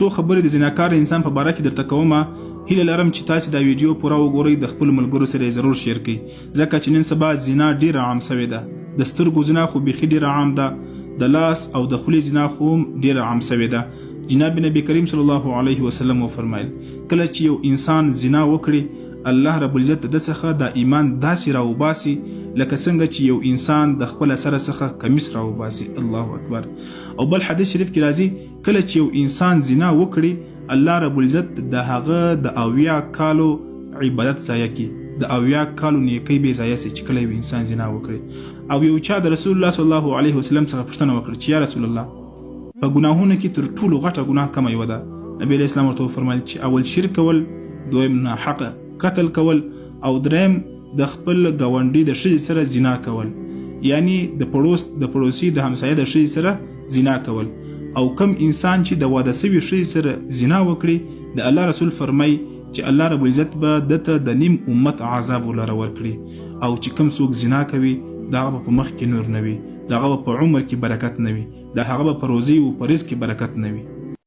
څو خبرې د زناکار انسان په باره کې درته کومه. هیله لرم چې تاسو دا ویډیو پوره وګورئ، د خپل ملګرو سره ضرور شیر کړئ، ځکه چې نن سبا زنا ډیره عام شوې ده. د سترګو زنا خو بیخي ډیره عام ده، د لاس او د خولې زنا خو ډیره عام شوې ده. جناب نبی کریم صلی الله علیه وسلم وفرمایل کله چې یو انسان زنا وکړي، الله رب العزت د څخه د ایمان داسې راوباسي لکه څنګه چې یو انسان د خپل سره څخه کمیس راوباسي. الله اکبر. او بل حدیث شریف کې راځي کله چې یو انسان زنا وکړي، الله رب العزت د هغه د 80 کالو عبادت ضایع کی، د 80 کالو نیکی به ضایع سي چې کله یو انسان زنا وکړي. او یو چا د رسول الله صلی الله علیه وسلم څخه پوښتنه وکړه چې یا رسول الله، په ګناهونو کې تر ټولو غټه ګناه کومه یو ده؟ نبی علیه السلام ورته وفرمایل چې اول شرک کول، دویم ناحقه قتل کول، او دریم د خپل ګاونډي د ښځې سره زنا کول، یعنی د پړوسي د همسایه د ښځې سره زنا کول. او کم انسان چې د واده سوي ښځې سره زنا وکړي، د الله رسول فرمای چې الله رب العزت به دته د نیم امت عذاب ولره ورکړي. او چې کم څوک زنا کوي، دغه په مخ کې نور نه وي، دغه په عمر کې برکت نه وي، د هغه په روزي او په رزق کې برکت نه وي.